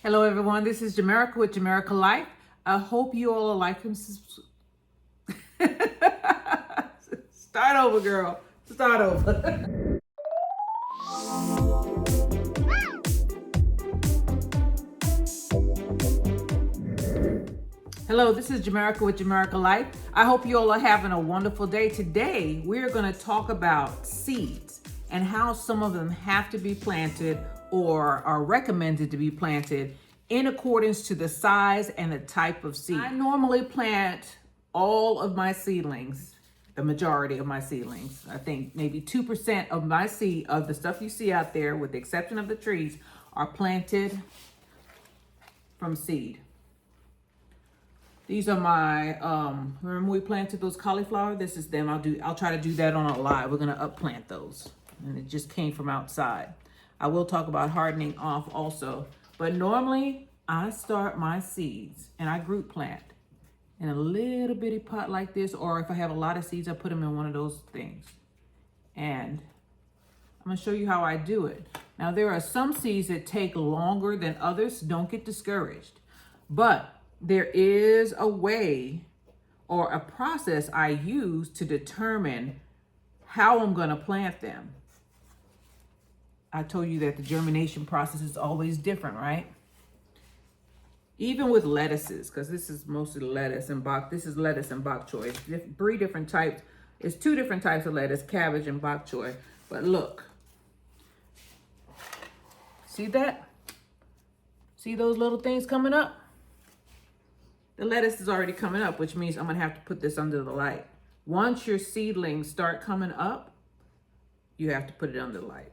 Hello everyone, this is Jamerica with Jamerica Life. I hope you all are liking. Start over, girl. Start over. Hello, this is Jamerica with Jamerica Life. I hope you all are having a wonderful day. Today, we're going to talk about seeds and how some of them have to be planted or are recommended to be planted in accordance to the size and the type of seed. I normally plant all of my seedlings, the majority of my seedlings. I think maybe 2% of my seed, of the stuff you see out there, with the exception of the trees, are planted from seed. These are my, remember we planted those cauliflower? This is them. I'll try to do that on a live. We're gonna upplant those. And it just came from outside. I will talk about hardening off also. But normally I start my seeds and I group plant in a little bitty pot like this, or if I have a lot of seeds, I put them in one of those things. And I'm gonna show you how I do it. Now there are some seeds that take longer than others. Don't get discouraged. But there is a way or a process I use to determine how I'm going to plant them. I told you that the germination process is always different, right? Even with lettuces, because this is mostly lettuce and bok. This is lettuce and bok choy. It's three different types. It's two different types of lettuce, cabbage and bok choy. But look, see that? See those little things coming up? The lettuce is already coming up, which means I'm gonna have to put this under the light. Once your seedlings start coming up, you have to put it under the light.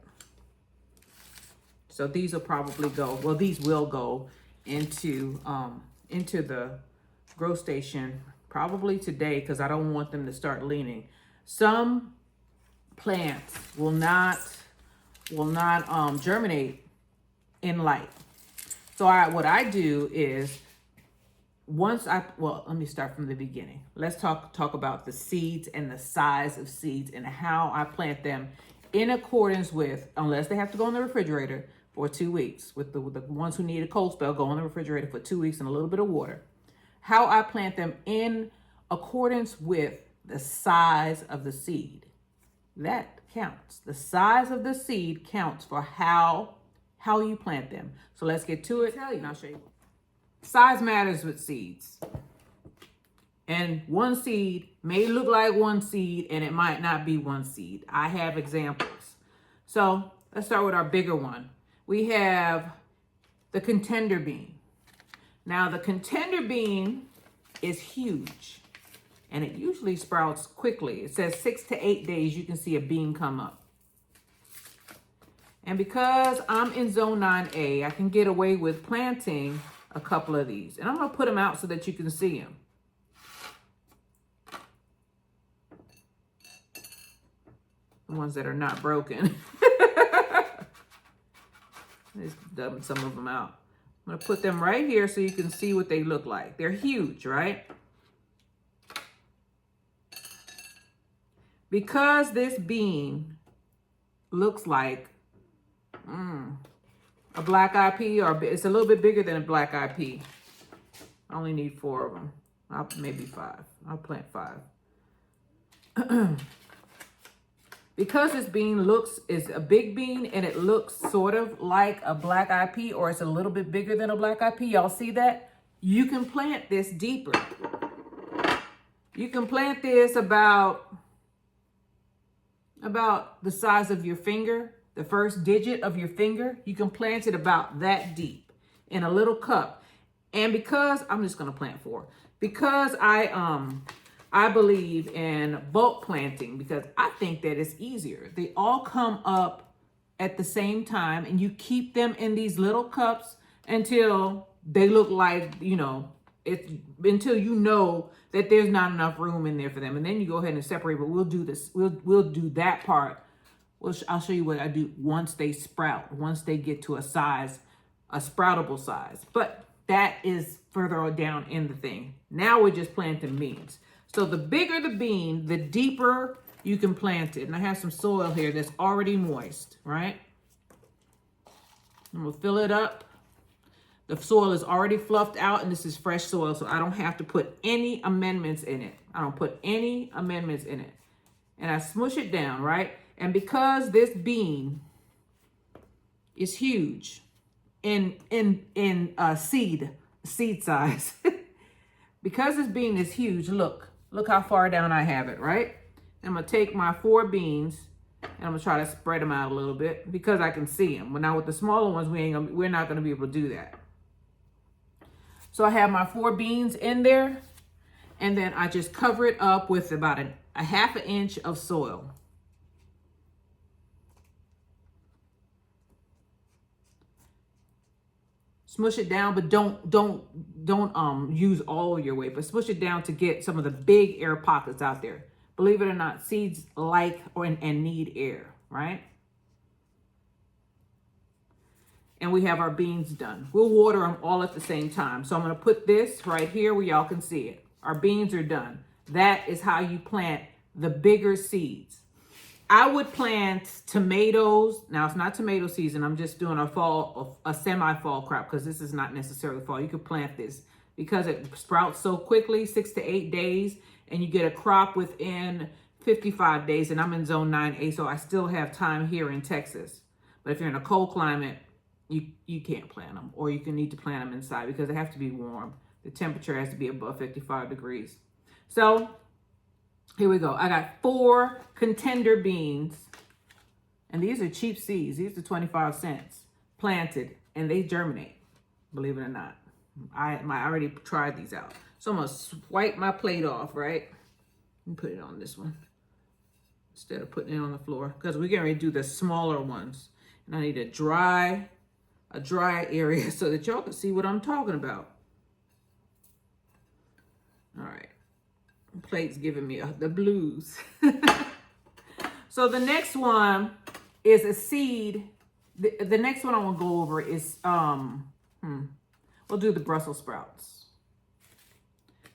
So these will probably go, well, these will go into the grow station probably today, because I don't want them to start leaning. Some plants will not germinate in light. So what I do is, let me start from the beginning. Let's talk about the seeds and the size of seeds and how I plant them in accordance with, unless they have to go in the refrigerator for 2 weeks. With the ones who need a cold spell, go in the refrigerator for 2 weeks and a little bit of water. How I plant them in accordance with the size of the seed. That counts. The size of the seed counts for how you plant them. So let's get to it. And I'll show you. Size matters with seeds. And one seed may look like one seed and it might not be one seed. I have examples. So let's start with our bigger one. We have the contender bean. Now the contender bean is huge and it usually sprouts quickly. It says 6 to 8 days you can see a bean come up. And because I'm in zone 9A, I can get away with planting a couple of these. And I'm going to put them out so that you can see them. The ones that are not broken. Let's dump some of them out. I'm going to put them right here so you can see what they look like. They're huge, right? Because this bean looks like a black-eyed pea, or it's a little bit bigger than a black-eyed pea. I only need 4 of them. Maybe 5. I'll plant 5. Because this bean is a big bean and it looks sort of like a black-eyed pea, or it's a little bit bigger than a black-eyed pea. Y'all see that? You can plant this deeper. You can plant this about the size of your finger. The first digit of your finger, you can plant it about that deep in a little cup. And because I'm just going to plant 4, because I believe in bulk planting, because I think that it's easier. They all come up at the same time and you keep them in these little cups until they look like, until you know that there's not enough room in there for them. And then you go ahead and separate, but we'll do this. We'll do that part. I'll show you what I do once they sprout, once they get to a sproutable size. But that is further down in the thing. Now we're just planting beans. So the bigger the bean, the deeper you can plant it. And I have some soil here that's already moist, right? I'm gonna fill it up. The soil is already fluffed out and this is fresh soil, so I don't have to put any amendments in it. I don't put any amendments in it. And I smush it down, right? And because this bean is huge in seed size, because this bean is huge, look how far down I have it, right? I'm gonna take my 4 beans and I'm gonna try to spread them out a little bit because I can see them. But now with the smaller ones, we're not gonna be able to do that. So I have my 4 beans in there, and then I just cover it up with about a half an inch of soil. Smush it down, but don't use all of your weight, but smush it down to get some of the big air pockets out there. Believe it or not, seeds like and need air, right? And we have our beans done. We'll water them all at the same time. So I'm gonna put this right here where y'all can see it. Our beans are done. That is how you plant the bigger seeds. I would plant tomatoes. Now it's not tomato season. I'm just doing a semi-fall crop because this is not necessarily fall. You could plant this because it sprouts so quickly, 6 to 8 days, and you get a crop within 55 days. And I'm in zone 9A, so I still have time here in Texas. But if you're in a cold climate, you can't plant them, or you can need to plant them inside because they have to be warm. The temperature has to be above 55 degrees. So here we go. I got 4 contender beans, and these are cheap seeds. These are 25 cents planted, and they germinate, believe it or not. I already tried these out. So I'm gonna swipe my plate off, right? And put it on this one instead of putting it on the floor because we're getting ready to do the smaller ones. And I need a dry area so that y'all can see what I'm talking about. All right. The plate's giving me the blues. So the next one is a seed. The next one I want to go over is, we'll do the Brussels sprouts.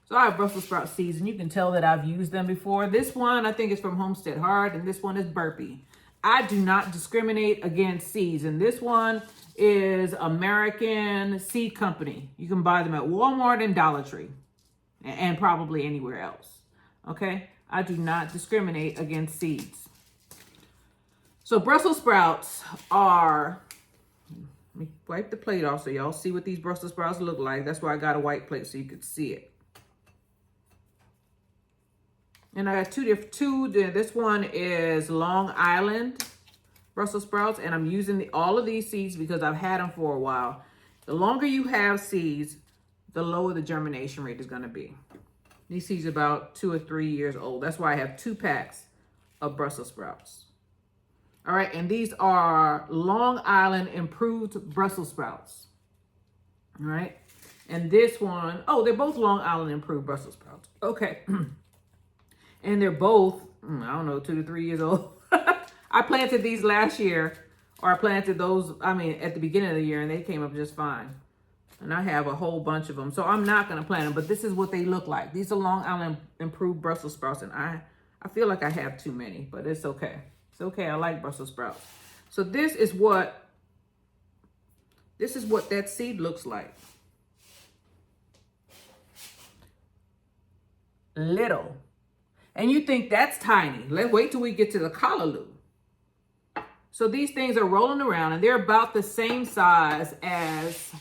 So I have Brussels sprout seeds, and you can tell that I've used them before. This one I think is from Homestead Hard, and this one is Burpee. I do not discriminate against seeds, and this one is American Seed Company. You can buy them at Walmart and Dollar Tree and probably anywhere else. Okay? I do not discriminate against seeds. So Brussels sprouts are, let me wipe the plate off so y'all see what these Brussels sprouts look like. That's why I got a white plate so you could see it. And I got two. This one is Long Island Brussels sprouts, and I'm using all of these seeds because I've had them for a while. The longer you have seeds, the lower the germination rate is going to be. These seeds are about 2 or 3 years old. That's why I have 2 packs of Brussels sprouts. All right, and these are Long Island improved Brussels sprouts. All right, and this one, oh, they're both Long Island improved Brussels sprouts. Okay. And they're both, I don't know, 2 to 3 years old. I planted these last year, or I planted those, at the beginning of the year, and they came up just fine. And I have a whole bunch of them. So I'm not going to plant them, but this is what they look like. These are Long Island improved Brussels sprouts, and I feel like I have too many, but it's okay. It's okay. I like Brussels sprouts. So this is what that seed looks like. Little. And you think that's tiny. Let's wait till we get to the Kalalo. So these things are rolling around, and they're about the same size as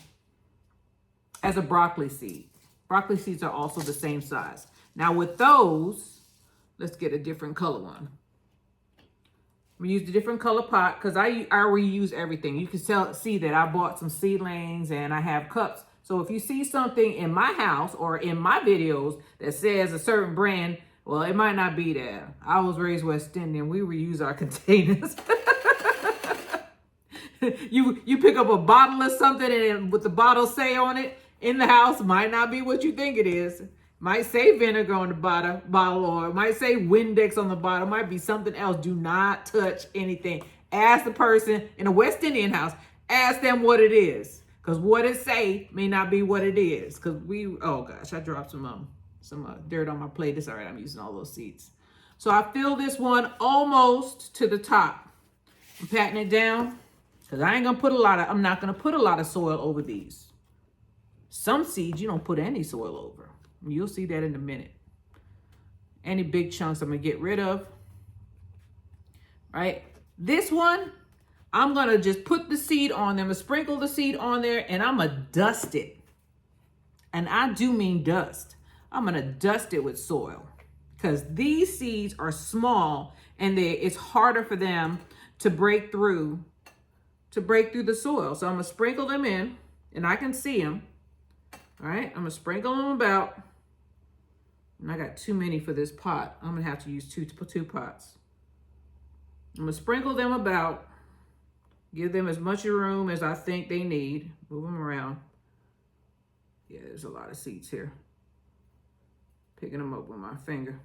a broccoli seed. Broccoli seeds are also the same size. Now with those, let's get a different color one. We used a different color pot because I reuse everything. You can see that I bought some seedlings and I have cups. So if you see something in my house or in my videos that says a certain brand, well, it might not be there. I was raised West Indian. We reuse our containers. You pick up a bottle of something, and what the bottle say on it in the house might not be what you think it is. Might say vinegar on the bottle, or it might say Windex on the bottle. It might be something else. Do not touch anything. Ask the person in a West Indian house. Ask them what it is, because what it say may not be what it is. Because oh gosh, I dropped some dirt on my plate. It's all right. I'm using all those seeds. So I fill this one almost to the top. I'm patting it down because I'm not going to put a lot of soil over these. Some seeds you don't put any soil over. You'll see that in a minute. Any big chunks I'm gonna get rid of, right? This one, I'm gonna just put the seed on there. I'm gonna sprinkle the seed on there and I'm gonna dust it. And I do mean dust. I'm gonna dust it with soil because these seeds are small and it's harder for them to break through the soil. So I'm gonna sprinkle them in and I can see them. All right, I'm gonna sprinkle them about, and I got too many for this pot. I'm gonna have to use two pots. I'm gonna sprinkle them about, give them as much room as I think they need. Move them around. Yeah, there's a lot of seeds here. Picking them up with my finger.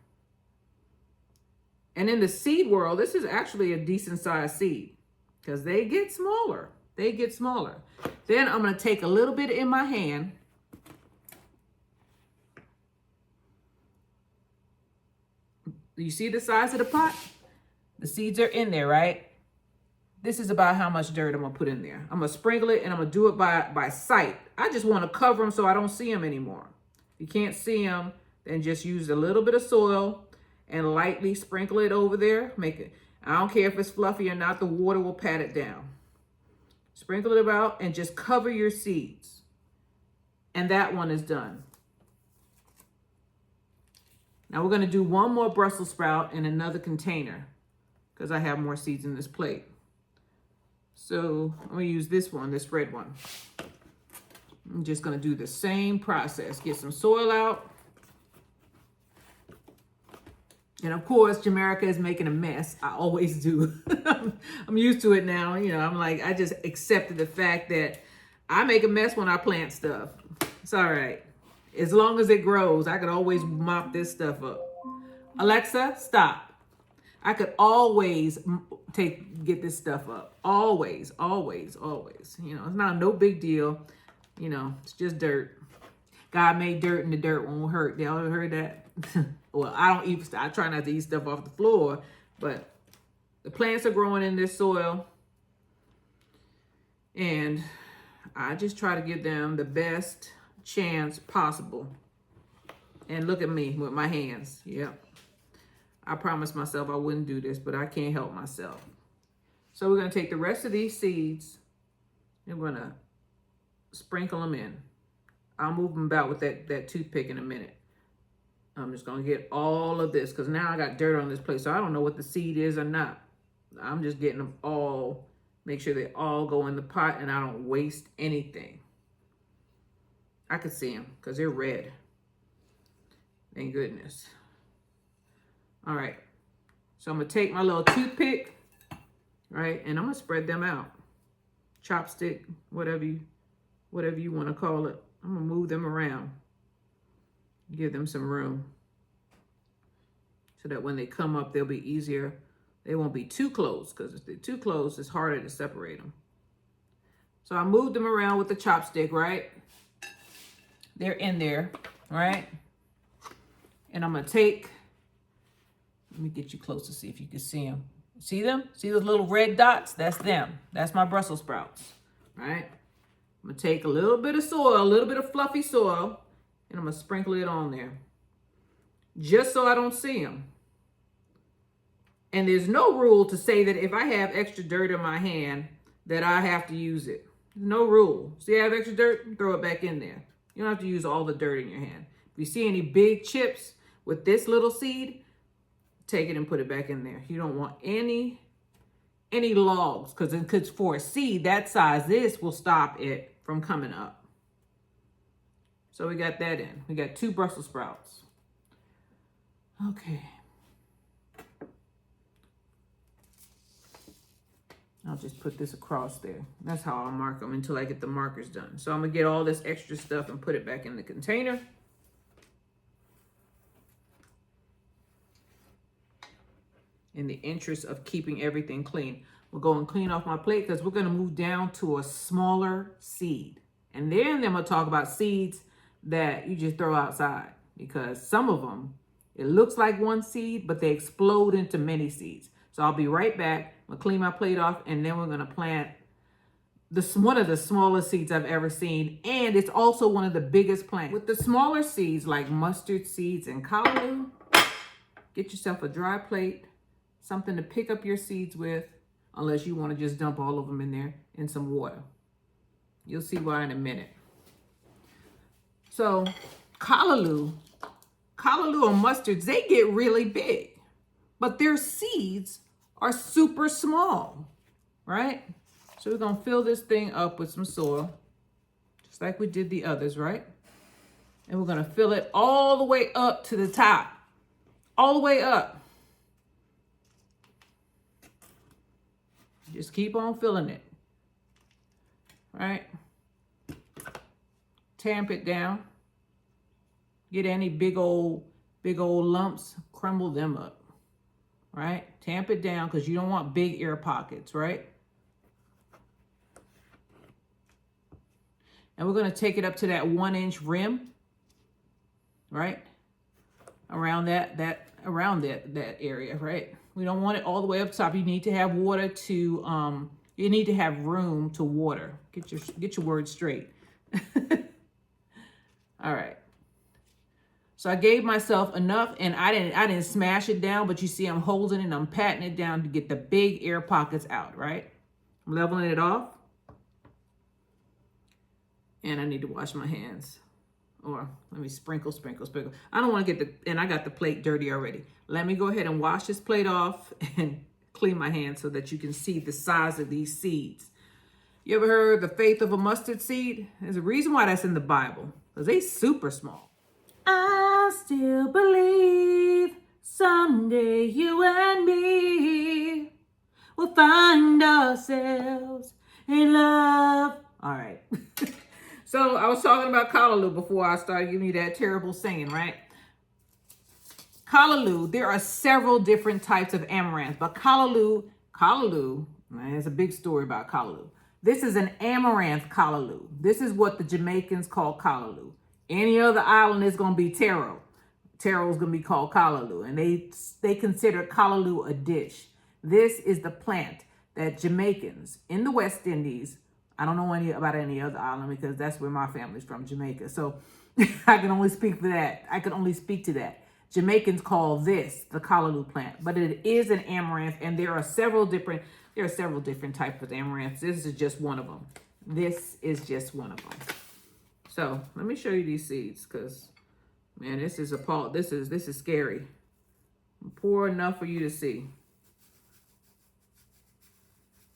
And in the seed world, this is actually a decent sized seed because they get smaller. They get smaller. Then I'm gonna take a little bit in my hand. You see the size of the pot? The seeds are in there, right? This is about how much dirt I'm gonna put in there. I'm gonna sprinkle it and I'm gonna do it by sight. I just wanna cover them so I don't see them anymore. If you can't see them, then just use a little bit of soil and lightly sprinkle it over there. Make it, I don't care if it's fluffy or not, the water will pat it down. Sprinkle it about and just cover your seeds. And that one is done. Now we're gonna do one more Brussels sprout in another container because I have more seeds in this plate. So I'm gonna use this one, this red one. I'm just gonna do the same process. Get some soil out. And of course, Jamaica is making a mess. I always do. I'm used to it now. You know, I'm like, I just accepted the fact that I make a mess when I plant stuff. It's all right. As long as it grows, I could always mop this stuff up. Alexa, stop. I could always get this stuff up. Always, always, always. You know, it's not no big deal. You know, it's just dirt. God made dirt and the dirt won't hurt. Y'all ever heard that? Well, I try not to eat stuff off the floor, but the plants are growing in this soil. And I just try to give them the best chance possible. And look at me with my hands. Yep. I promised myself I wouldn't do this, but I can't help myself. So we're going to take the rest of these seeds and we're going to sprinkle them in. I'll move them about with that toothpick in a minute. I'm just going to get all of this because now I got dirt on this plate, so I don't know what the seed is or not. I'm just getting them all, make sure they all go in the pot and I don't waste anything. I could see them because they're red. Thank goodness. All right. So I'm going to take my little toothpick, right, and I'm going to spread them out. Chopstick, whatever you want to call it. I'm going to move them around. Give them some room so that when they come up, they'll be easier. They won't be too close because if they're too close, it's harder to separate them. So I moved them around with the chopstick, right? They're in there, right? And I'm going to take, let me get you close to see if you can see them. See them? See those little red dots? That's them. That's my Brussels sprouts, right? I'm going to take a little bit of soil, a little bit of fluffy soil, and I'm going to sprinkle it on there just so I don't see them. And there's no rule to say that if I have extra dirt in my hand that I have to use it. There's no rule. See, I have extra dirt, throw it back in there. You don't have to use all the dirt in your hand. If you see any big chips with this little seed, take it and put it back in there. You don't want any logs because for a seed that size, this will stop it from coming up. So we got that in. We got 2 Brussels sprouts. Okay. I'll just put this across there. That's how I'll mark them until I get the markers done. So I'm going to get all this extra stuff and put it back in the container. In the interest of keeping everything clean. We'll go and clean off my plate because we're going to move down to a smaller seed. And then I'm going to talk about seeds that you just throw outside because some of them, it looks like one seed, but they explode into many seeds. So I'll be right back. I'm going to clean my plate off and then we're going to plant one of the smallest seeds I've ever seen, and it's also one of the biggest plants. With the smaller seeds like mustard seeds and kalalo, get yourself a dry plate, something to pick up your seeds with, unless you want to just dump all of them in there in some water. You'll see why in a minute. So kalalo or mustards, they get really big, but their seeds are super small, right? So we're gonna fill this thing up with some soil, just like we did the others, right? And we're gonna fill it all the way up to the top, all the way up. Just keep on filling it, right? Tamp it down. Get any big old lumps, crumble them up, right? Tamp it down because you don't want big air pockets, right? And we're going to take it up to that 1-inch rim, right? Around that area, right? We don't want it all the way up top. You need to have water to, you need to have room to water. Get your words straight. All right. So I gave myself enough, and I didn't smash it down, but you see I'm holding it and I'm patting it down to get the big air pockets out, right? I'm leveling it off. And I need to wash my hands. Or let me sprinkle. I don't want to get and I got the plate dirty already. Let me go ahead and wash this plate off and clean my hands so that you can see the size of these seeds. You ever heard the faith of a mustard seed? There's a reason why that's in the Bible, because they super small. I still believe someday you and me will find ourselves in love. All right. So I was talking about kalalo before I started giving you that terrible singing, right? Kalalo, there are several different types of amaranth, but kalalo, there's a big story about kalalo. This is an amaranth kalalo. This is what the Jamaicans call kalalo. Any other island is going to be taro. Taro is going to be called kalalo, and they consider kalalo a dish. This is the plant that Jamaicans in the West Indies, I don't know about any other island because that's where my family's from, Jamaica. So I can only speak for that. I can only speak to that. Jamaicans call this the kalalo plant, but it is an amaranth, and there are several different types of amaranths. This is just one of them. This is just one of them. So let me show you these seeds, because man, this is scary. Poor enough for you to see.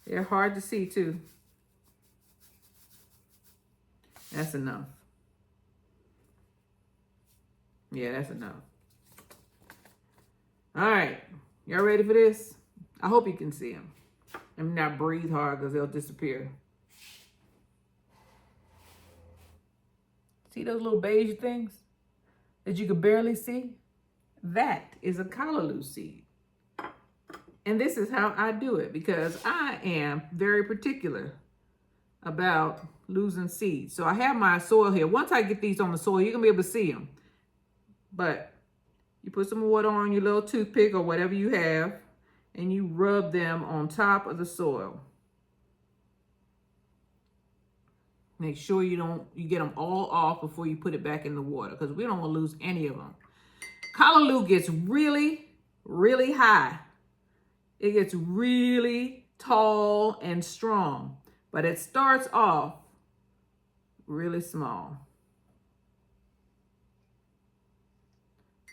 They're hard to see too. That's enough. Yeah, that's enough. All right, y'all ready for this? I hope you can see them. Let me not breathe hard because they'll disappear. See those little beige things that you can barely see? That is a kalalo seed. And this is how I do it, because I am very particular about losing seeds. So I have my soil here. Once I get these on the soil, you're gonna be able to see them. But you put some water on your little toothpick or whatever you have, and you rub them on top of the soil. Make sure you get them all off before you put it back in the water, because we don't want to lose any of them. Kalalo gets really, really high. It gets really tall and strong, but it starts off really small.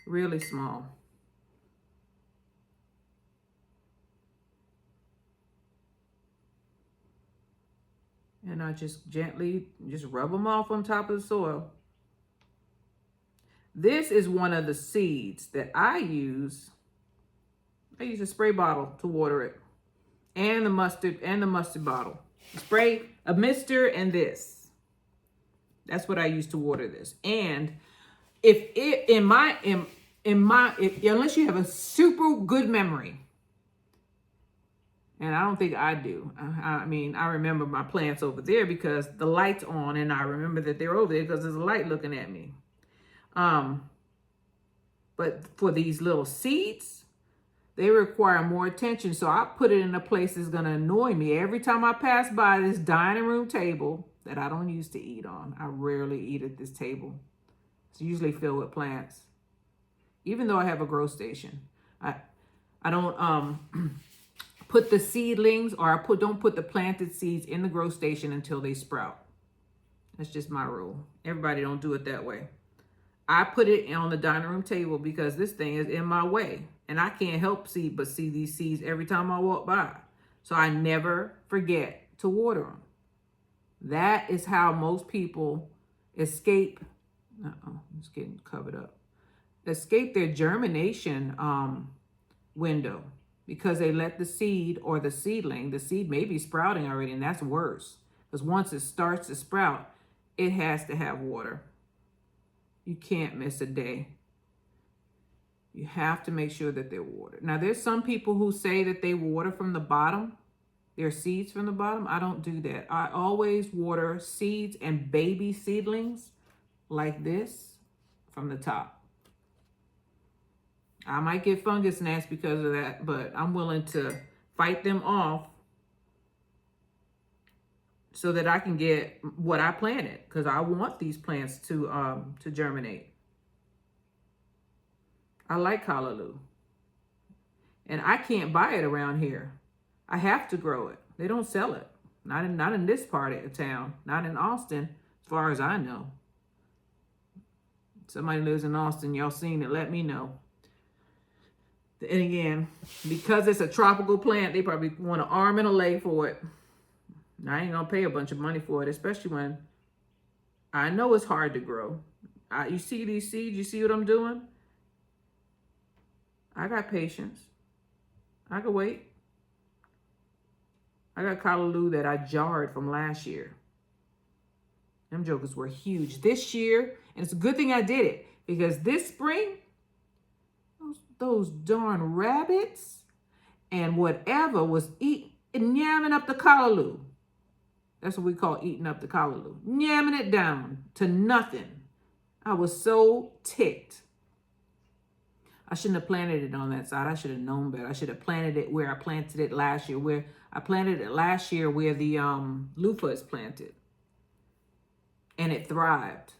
Really small. And I just gently rub them off on top of the soil. This is one of the seeds that I use. I use a spray bottle to water it, and the mustard bottle. Spray a mister and this. That's what I use to water this. And unless you have a super good memory, and I don't think I do. I mean, I remember my plants over there because the light's on, and I remember that they're over there because there's a light looking at me. But for these little seeds, they require more attention. So I put it in a place that's going to annoy me. Every time I pass by this dining room table that I don't use to eat on, I rarely eat at this table. It's usually filled with plants. Even though I have a grow station, I don't put the seedlings, or don't put the planted seeds in the grow station until they sprout. That's just my rule. Everybody don't do it that way. I put it on the dining room table because this thing is in my way. And I can't help but see these seeds every time I walk by. So I never forget to water them. That is how most people escape. It's getting covered up. Escape their germination window, because they let the seed or the seedling, the seed may be sprouting already, and that's worse. Because once it starts to sprout, it has to have water. You can't miss a day. You have to make sure that they're watered. Now, there's some people who say that they water from the bottom, their seeds from the bottom. I don't do that. I always water seeds and baby seedlings like this from the top. I might get fungus gnats because of that, but I'm willing to fight them off so that I can get what I planted, because I want these plants to germinate. I like Kalalo. And I can't buy it around here. I have to grow it. They don't sell it. Not in this part of town. Not in Austin, as far as I know. Somebody lives in Austin, y'all seen it, let me know. And again, because it's a tropical plant, they probably want an arm and a leg for it. I ain't gonna pay a bunch of money for it, especially when I know it's hard to grow. You see these seeds, you see what I'm doing? I got patience. I can wait. I got Kalalo that I jarred from last year. Them jokers were huge. This year, and it's a good thing I did it, because this spring, those darn rabbits and whatever was yamming up the Kalalo. That's what we call eating up the Kalalo. Yamming it down to nothing. I was so ticked. I shouldn't have planted it on that side. I should have known better. I should have planted it where I planted it last year. Where the loofah is planted. And it thrived.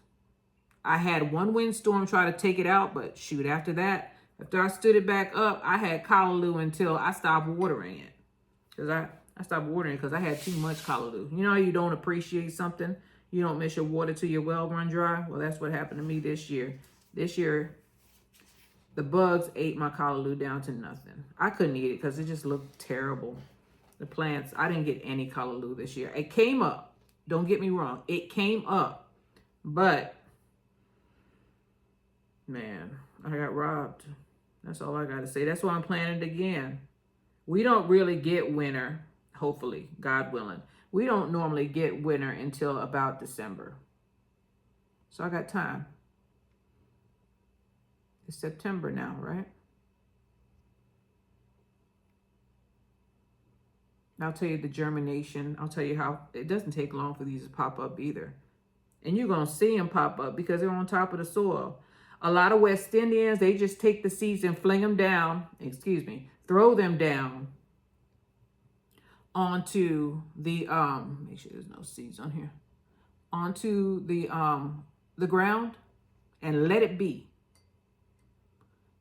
I had one windstorm try to take it out, but shoot, after that, after I stood it back up, I had Kalalo until I stopped watering it. Because I stopped watering it because I had too much Kalalo. You know how you don't appreciate something? You don't miss your water till your well run dry? Well, that's what happened to me this year. This year, the bugs ate my Kalalo down to nothing. I couldn't eat it because it just looked terrible. The plants, I didn't get any Kalalo this year. It came up. Don't get me wrong. It came up. But, man, I got robbed. That's all I got to say. That's why I'm planting it again. We don't really get winter, hopefully, God willing. We don't normally get winter until about December. So I got time. It's September now, right? I'll tell you the germination. I'll tell you how it doesn't take long for these to pop up either. And you're going to see them pop up because they're on top of the soil. A lot of West Indians, they just take the seeds and fling them down, throw them down onto the, make sure there's no seeds on here, onto the ground and let it be.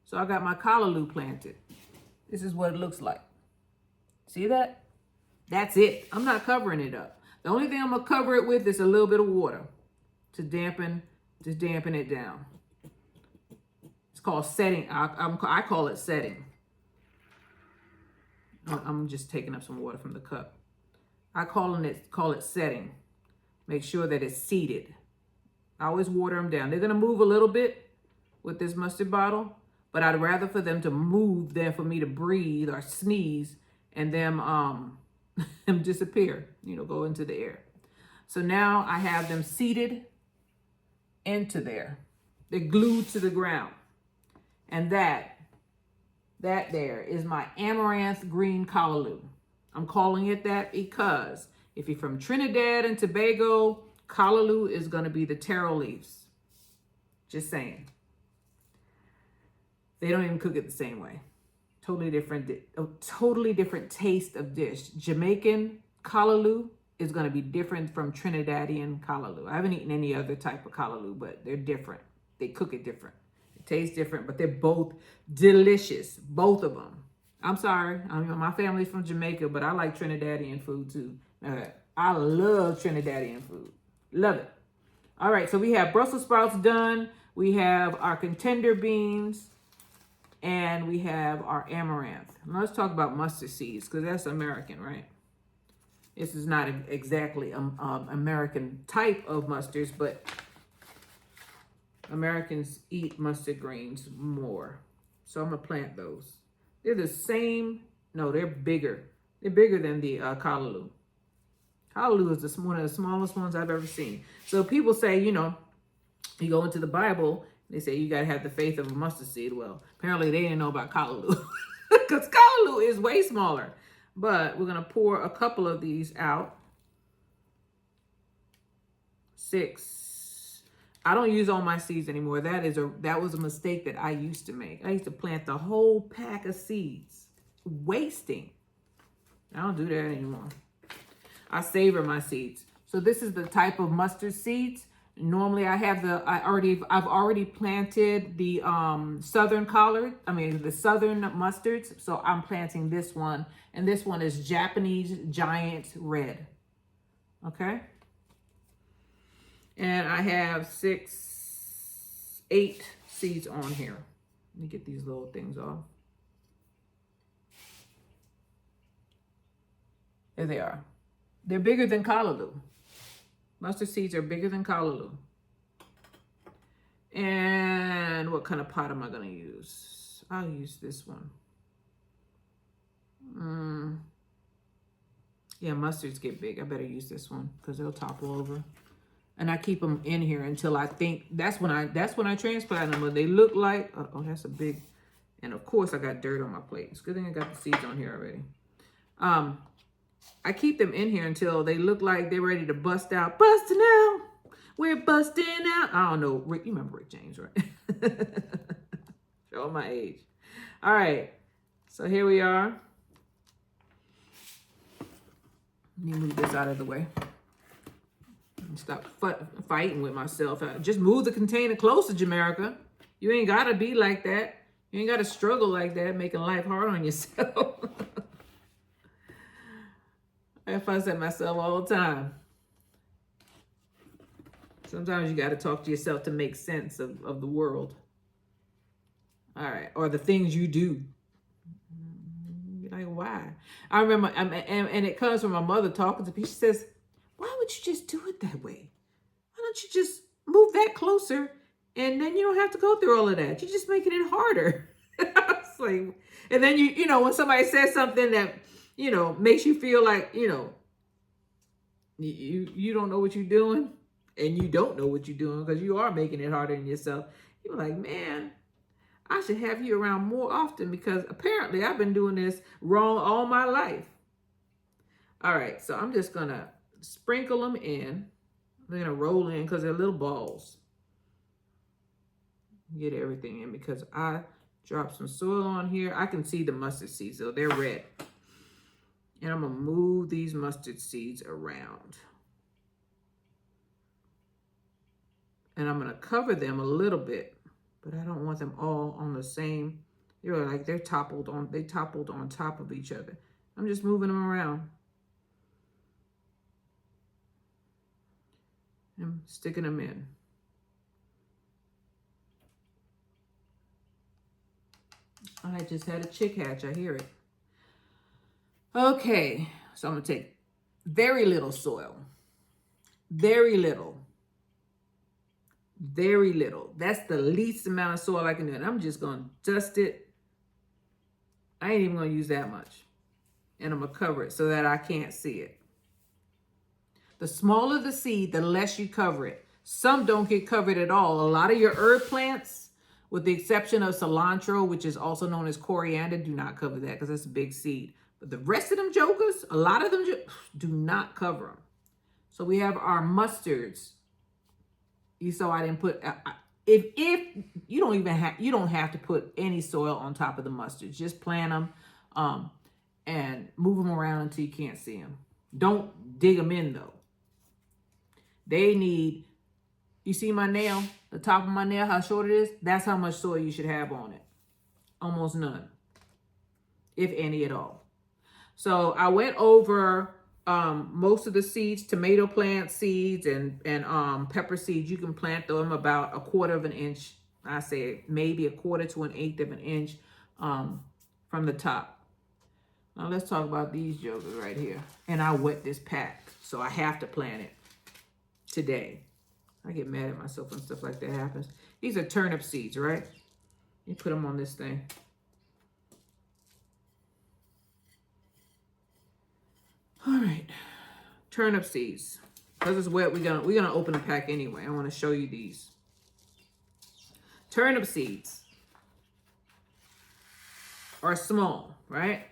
So I got my Kalalo planted. This is what it looks like. See that? That's it. I'm not covering it up. The only thing I'm going to cover it with is a little bit of water to dampen it down. It's called setting. I call it setting. I'm just taking up some water from the cup. I call it setting. Make sure that it's seated. I always water them down. They're going to move a little bit with this mustard bottle, but I'd rather for them to move than for me to breathe or sneeze and them disappear, go into the air. So now I have them seated into there. They're glued to the ground. And that there is my Amaranth green Kalalo. I'm calling it that because if you're from Trinidad and Tobago, Kalalo is going to be the taro leaves. Just saying. They don't even cook it the same way. totally different taste of dish. Jamaican Kalalo is going to be different from Trinidadian Kalalo. I haven't eaten any other type of Kalalo, but they're different. They cook it different. It tastes different, but they're both delicious. Both of them. I'm sorry. My family's from Jamaica, but I like Trinidadian food too. I love Trinidadian food. Love it. All right, so we have Brussels sprouts done. We have our contender beans. And we have our amaranth. Now let's talk about mustard seeds, because that's American, right? This is not exactly American type of mustards, but Americans eat mustard greens more. So I'm going to plant those. They're the same. No, they're bigger. They're bigger than the Kalalo. Kalalo is one of the smallest ones I've ever seen. So people say, you go into the Bible, they say you got to have the faith of a mustard seed. Well, apparently they didn't know about Kalalo, because Kalalo is way smaller. But we're going to pour a couple of these out. 6. I don't use all my seeds anymore. That was a mistake that I used to make. I used to plant the whole pack of seeds, wasting. I don't do that anymore. I savor my seeds. So this is the type of mustard seeds. Normally I've already planted the southern the southern mustards. So I'm planting this one, and this one is Japanese giant red. Okay. And I have 8 seeds on here. Let me get these little things off. There they are. They're bigger than Kalalo. Mustard seeds are bigger than Kalalo. And what kind of pot am I going to use? I'll use this one. Yeah, mustards get big. I better use this one because they'll topple over. And I keep them in here until I think that's when I transplant them. But they look like, oh, that's a big, and of course I got dirt on my plate. It's a good thing I got the seeds on here already. I keep them in here until they look like they're ready to bust out. Busting out. We're busting out. I don't know. Rick, you remember Rick James, right? Show my age. All right. So here we are. Let me move this out of the way. Stop fighting with myself. Just move the container closer, Jamaica. You ain't got to be like that. You ain't got to struggle like that, making life hard on yourself. I fuss at myself all the time. Sometimes you got to talk to yourself to make sense of the world. All right. Or the things you do. You're like, why? I remember, and it comes from my mother talking to me. She says, why would you just do it that way? Why don't you just move that closer, and then you don't have to go through all of that? You're just making it harder. It's like, and then you when somebody says something that, makes you feel like, you don't know what you're doing, and you don't know what you're doing because you are making it harder on yourself. You're like, man, I should have you around more often because apparently I've been doing this wrong all my life. All right, so I'm just going to sprinkle them in. They're going to roll in because they're little balls. Get everything in because I dropped some soil on here. I can see the mustard seeds, so they're red. And I'm going to move these mustard seeds around. And I'm going to cover them a little bit, but I don't want them all on the same. They're toppled on top of each other. I'm just moving them around. I'm sticking them in. I just had a chick hatch. I hear it. Okay, so I'm going to take very little soil. Very little. Very little. That's the least amount of soil I can do. And I'm just going to dust it. I ain't even going to use that much. And I'm going to cover it so that I can't see it. The smaller the seed, the less you cover it. Some don't get covered at all. A lot of your herb plants, with the exception of cilantro, which is also known as coriander, do not cover that because that's a big seed. But the rest of them jokers, a lot of them do not cover them. So we have our mustards. You saw I didn't put, if you don't have to put any soil on top of the mustards. Just plant them and move them around until you can't see them. Don't dig them in though. They need, you see my nail, the top of my nail, how short it is? That's how much soil you should have on it. Almost none, if any at all. So I went over most of the seeds, tomato plant seeds and pepper seeds. You can plant them about 1/4 of an inch. I say maybe 1/4 to 1/8 of an inch from the top. Now let's talk about these jokers right here. And I wet this pack, so I have to plant it today. I get mad at myself when stuff like that happens. These are turnip seeds, right? You put them on this thing. All right, turnip seeds. Because it's wet, we're gonna open the pack anyway. I want to show you these. Turnip seeds are small, right?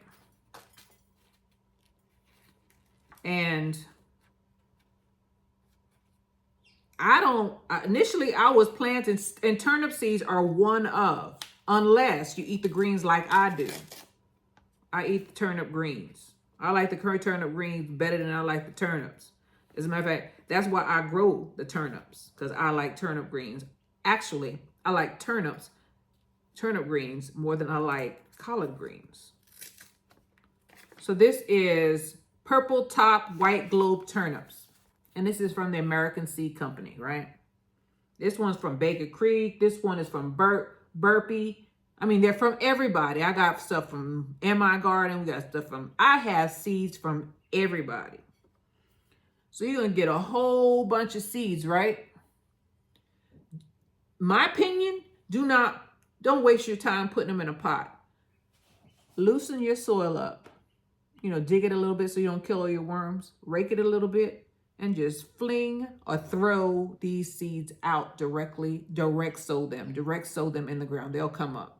And initially I was planting, and turnip seeds are one of, unless you eat the greens like I do. I eat the turnip greens. I like the curry turnip greens better than I like the turnips. As a matter of fact, that's why I grow the turnips, because I like turnip greens. Actually, I like turnip greens more than I like collard greens. So this is purple top white globe turnips. And this is from the American Seed Company, right? This one's from Baker Creek. This one is from Burpee. I mean, they're from everybody. I got stuff from MI Garden. We got stuff from, I have seeds from everybody. So you're going to get a whole bunch of seeds, right? My opinion, don't waste your time putting them in a pot. Loosen your soil up. You know, dig it a little bit so you don't kill all your worms. Rake it a little bit and just fling or throw these seeds out directly. Direct sow them in the ground. They'll come up.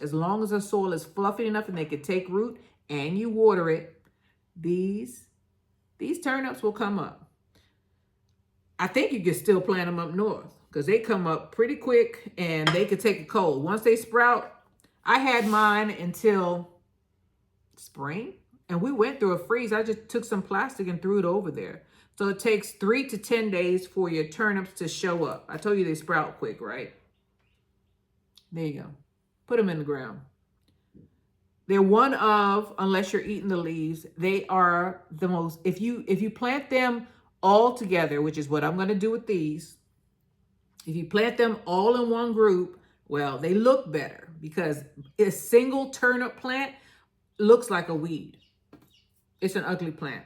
As long as the soil is fluffy enough and they can take root and you water it, these turnips will come up. I think you can still plant them up north because they come up pretty quick and they could take a cold. Once they sprout, I had mine until spring and we went through a freeze. I just took some plastic and threw it over there. So it takes 3 to 10 days for your turnips to show up. I told you they sprout quick, right? There you go. Put them in the ground. They're one of, unless you're eating the leaves, they are the most, if you plant them all together, which is what I'm going to do with these, if you plant them all in one group, well, they look better because a single turnip plant looks like a weed. It's an ugly plant.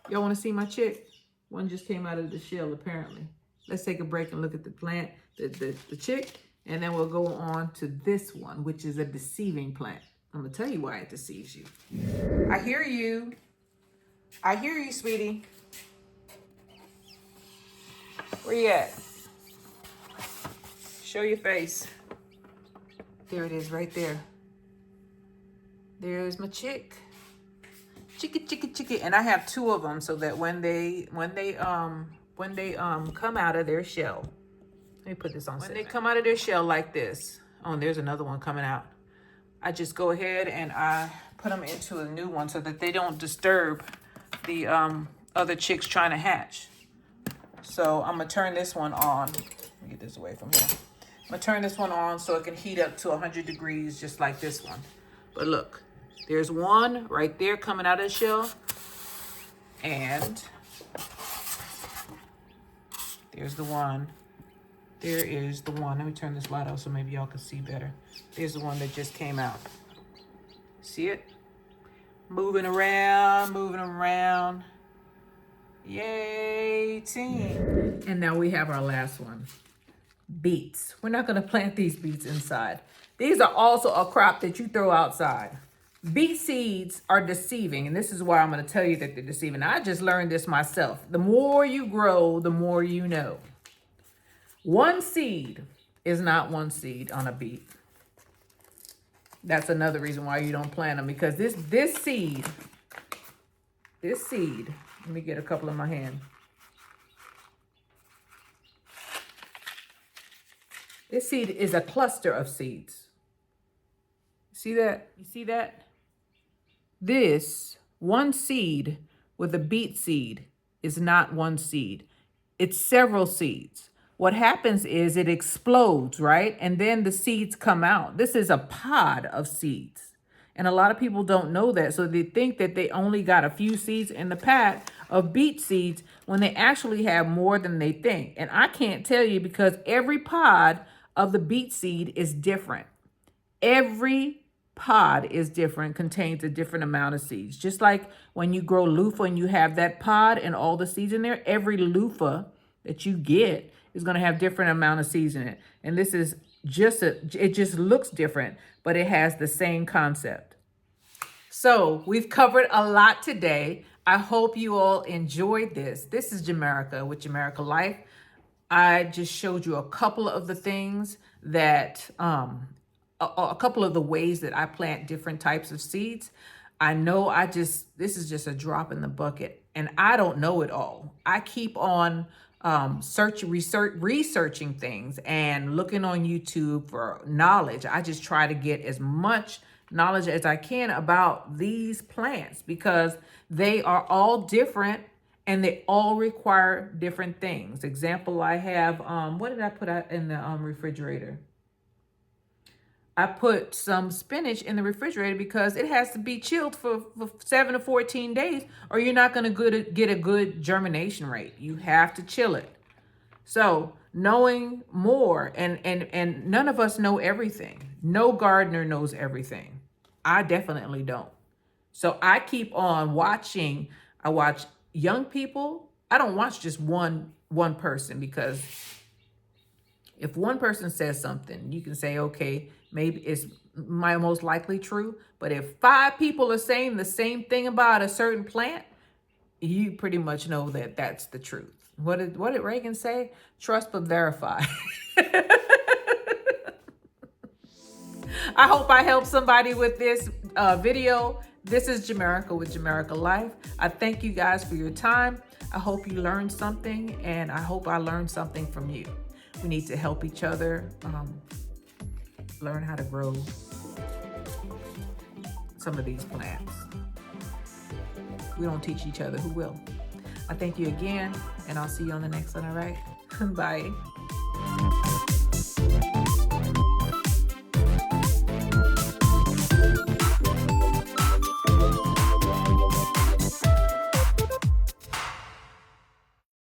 Y'all want to see my chick? One just came out of the shell, apparently. Let's take a break and look at the plant, the chick. And then we'll go on to this one, which is a deceiving plant. I'm going to tell you why it deceives you. I hear you. I hear you, sweetie. Where you at? Show your face. There it is right there. There's my chick. Chicky. And I have 2 of them so that when they come out of their shell, let me put this on. When they come out of their shell like this, oh, and there's another one coming out. I just go ahead and I put them into a new one so that they don't disturb the other chicks trying to hatch. So I'm gonna turn this one on. Let me get this away from here. I'm gonna turn this one on so it can heat up to 100 degrees just like this one. But look, there's one right there coming out of the shell. And there's the one. There is the one. Let me turn this light off so maybe y'all can see better. There's the one that just came out. See it? Moving around. Yay, team. And now we have our last one. Beets. We're not going to plant these beets inside. These are also a crop that you throw outside. Beet seeds are deceiving, and this is why I'm going to tell you that they're deceiving. I just learned this myself. The more you grow, the more you know. One seed is not one seed on a beet. That's another reason why you don't plant them, because this seed, let me get a couple in my hand. This seed is a cluster of seeds. See that? You see that? This one seed with a beet seed is not one seed. It's several seeds. What happens is it explodes, right? And then the seeds come out. This is a pod of seeds. And a lot of people don't know that. So they think that they only got a few seeds in the pat of beet seeds when they actually have more than they think. And I can't tell you because every pod of the beet seed is different. Every pod is different, contains a different amount of seeds. Just like when you grow loofah and you have that pod and all the seeds in there, every loofah that you get is going to have different amount of seeds in it. And this is just it just looks different, but it has the same concept. So we've covered a lot today. I hope you all enjoyed this. This is Jamerica with Jamerica Life. I just showed you a couple of the things that, a couple of the ways that I plant different types of seeds. I know this is just a drop in the bucket and I don't know it all. I keep on researching things and looking on YouTube for knowledge. I just try to get as much knowledge as I can about these plants because they are all different and they all require different things. Example, I have, what did I put out in the refrigerator? I put some spinach in the refrigerator because it has to be chilled for 7 to 14 days or you're not going to get a good germination rate. You have to chill it. So knowing more, and none of us know everything. No gardener knows everything. I definitely don't. So I keep on watching. I watch young people. I don't watch just one person because if one person says something, you can say, okay, maybe it's my most likely true. But if 5 people are saying the same thing about a certain plant, you pretty much know that that's the truth. What did Reagan say? Trust but verify. I hope I helped somebody with this video. This is Jamerica with Jamerica Life. I thank you guys for your time. I hope you learned something, and I hope I learned something from you. We need to help each other learn how to grow some of these plants. We don't teach each other, who will? I thank you again, and I'll see you on the next one, all right? Bye.